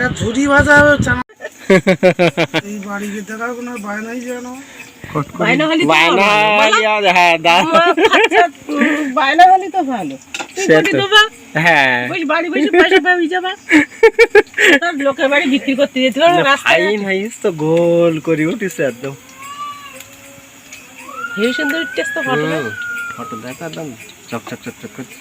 একটা ঝুরি ভাজা চানা এই বাড়িতে দেখার কোনো বায়নাই যেন বায়না হলি হ্যাঁ বায়না হলি তো ভালো হ্যাঁ বাড়ি বসে পয়সা পাবি যাবা লোকের বাড়ি বিক্রি করতে যেতে পারবো রাস্তায় তো গোল করে উঠিস একদম হেবি সুন্দর টেস্ট তো ফটো দেখা একদম চকচক চকচক করছে।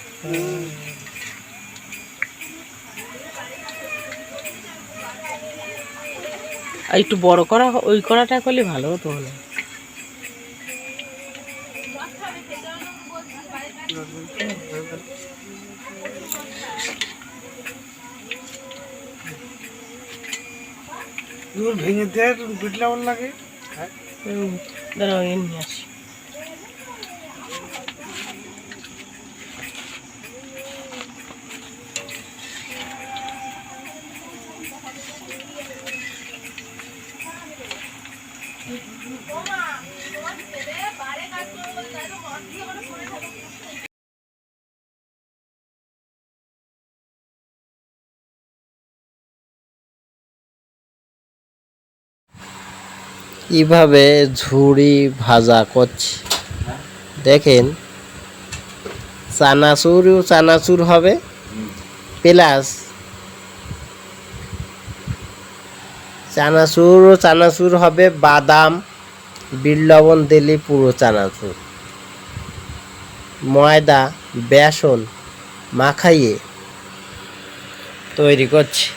আর একটু বড় করা ওই করাটা করলে ভালো হতো না ভেঙে দেয় পিটলা লাগে দাঁড়াও নিয়ে আসি কিভাবে ঝুড়ি ভাজা করছি দেখেন, চানাচুর হবে প্লাস চানাচুর হবে বাদাম বিট লবণ দিলে পুরো চানাচুর, ময়দা বেসন মাখাইয়ে তৈরি করছি।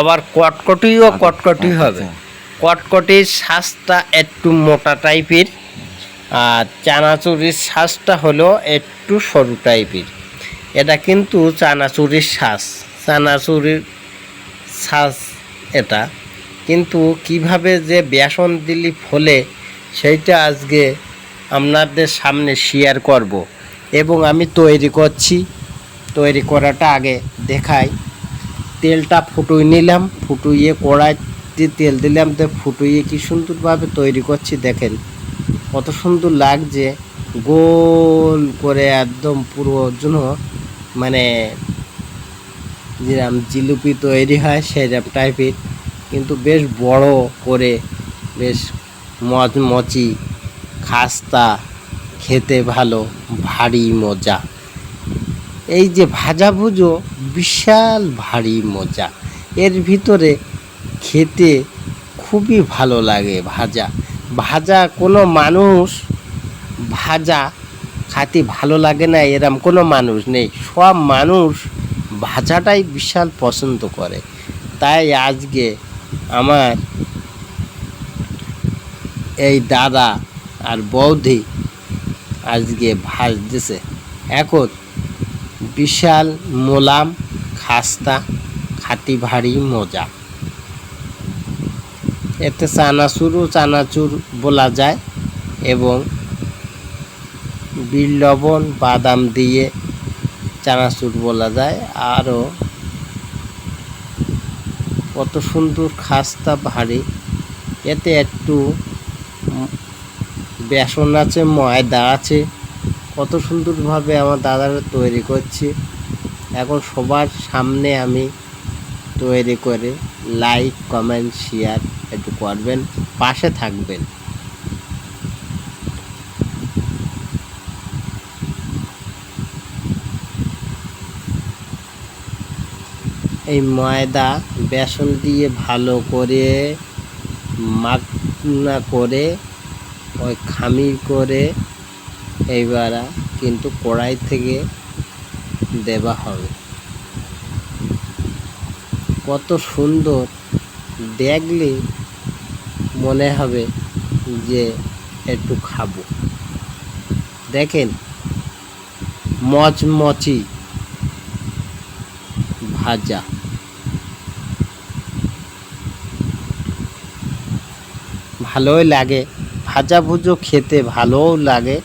আবার কটকটি হবে, কটকটির শ্বাসটা একটু মোটা টাইপের আর চানাচুরির শ্বাসটা হলো একটু সরু টাইপের। এটা কিন্তু চানাচুরির শ্বাস এটা কিন্তু কিভাবে যে বেসন দিলি ফলে সেইটা আজকে আপনাদের সামনে শেয়ার করব এবং আমি তৈরি করছি। তৈরি করাটা আগে দেখাই। তেলটা ফুটিয়ে নিলাম, ফুটিয়ে কড়াইতে তেল দিলাম, তো ফুটিয়ে কি সুন্দরভাবে তৈরি করছি দেখেন কত সুন্দর লাগছে। গোল করে একদম পুরো জন্য মানে যেরকম জিলিপি তৈরি হয় সেরকম টাইপের, কিন্তু বেশ বড় করে বেশ মচমচি খাস্তা, খেতে ভালো, ভারী মজা। এই যে ভাজা ভুজো বিশাল ভারী মজা, এর ভিতরে খেতে খুবই ভালো লাগে। ভাজা কোনো মানুষ ভাজা খাতে ভালো লাগে না এরম কোনো মানুষ নেই, সব মানুষ ভাজাটাই বিশাল পছন্দ করে। তাই আজকে আমার এই দাদা আর বৌদি আজকে ভাজতেছে এখন বিশাল মোলাম খাস্তা, খাঁটি ভারী মজা। এতে চানাচুর বলা যায় এবং বিট লবণ বাদাম দিয়ে চানাচুর বলা যায়। আরও কত সুন্দর খাস্তা ভারী, এতে একটু বেসন আছে, ময়দা আছে, কত সুন্দরভাবে আমার দাদারা তৈরি করছে। এখন সবার সামনে আমি তৈরি করে লাইক কমেন্ট শেয়ার একটু করবেন, পাশে থাকবেন। এই ময়দা বেসন দিয়ে ভালো করে মাখনা করে ওই খামির করে এইবার কিন্তু কড়াই থেকে দেওয়া হবে। কত সুন্দর দেখলে মনে হবে যে একটু খাবো। দেখেন মচমচি ভাজা, ভালোই লাগে। ভাজা ভুজো খেতে ভালোও লাগে,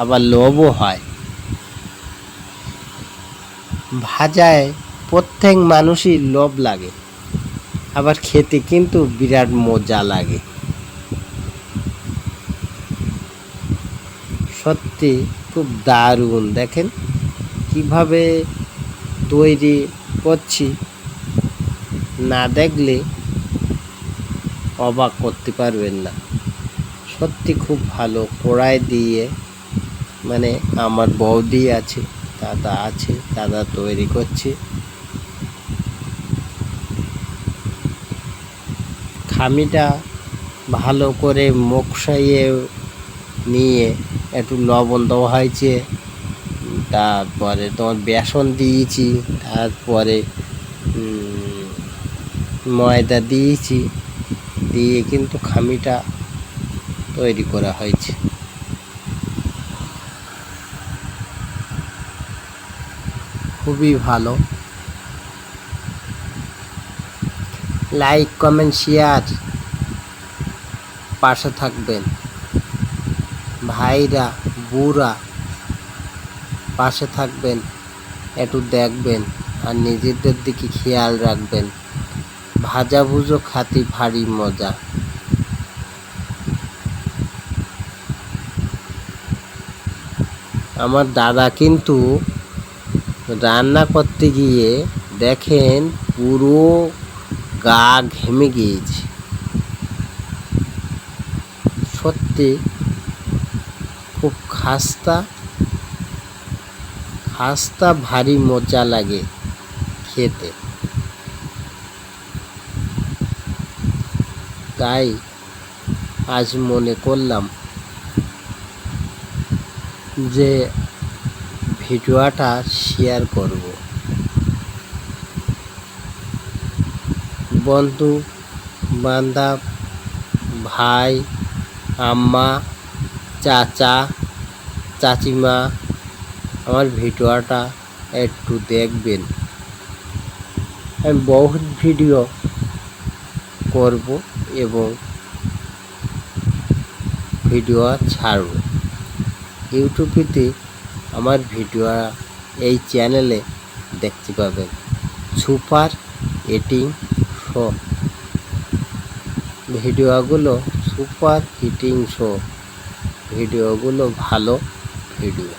আবার লোভও হয়। ভাজায় প্রত্যেক মানুষই লোভ লাগে, আবার খেতে কিন্তু বিরাট মজা লাগে। সত্যি খুব দারুণ। দেখেন কিভাবে তৈরি করছি না দেখলে অবাক করতে পারবেন না। সত্যি খুব ভালো কড়াই দিয়ে, মানে আমার বৌদি আছে, দাদা তৈরি করছে। খামিটা ভালো করে মকসাইয়ে নিয়ে একটু লবণ দেওয়া হয়েছে, তারপরে তোমার বেসন দিয়েছি, তারপরে ময়দা দিয়েছি, দিয়ে কিন্তু খামিটা তৈরি করা হয়েছে। খুবই ভালো। লাইক, কমেন্ট, শেয়ার পাশে থাকবেন। ভাইরা বুড়া পাশে থাকবেন, একটু দেখবেন আর নিজেদের দিকে খেয়াল রাখবেন। ভাজা ভুজো খাতি ভারী মজা। আমার দাদা কিন্তু রান্না করতে গিয়ে দেখেন পুরো গা ঘেমে গিয়েছে। সত্যি খুব খাস্তা ভারী মজা লাগে খেতে। তাই আজ মনে করলাম যে ভিডিওটা শেয়ার করব। বন্ধু বান্ধব, ভাই, আম্মা, চাচা, চাচিমা আমার ভিডিওটা একটু দেখবেন। আমি বহুত ভিডিও করব এবং ভিডিও ছাড়ব ইউটিউবেতে। আমার ভিডিও এই চ্যানেলে দেখতে পাবেন, সুপার ইটিং শো। ভিডিওগুলো সুপার ইটিং শো, ভিডিওগুলো ভালো ভিডিও।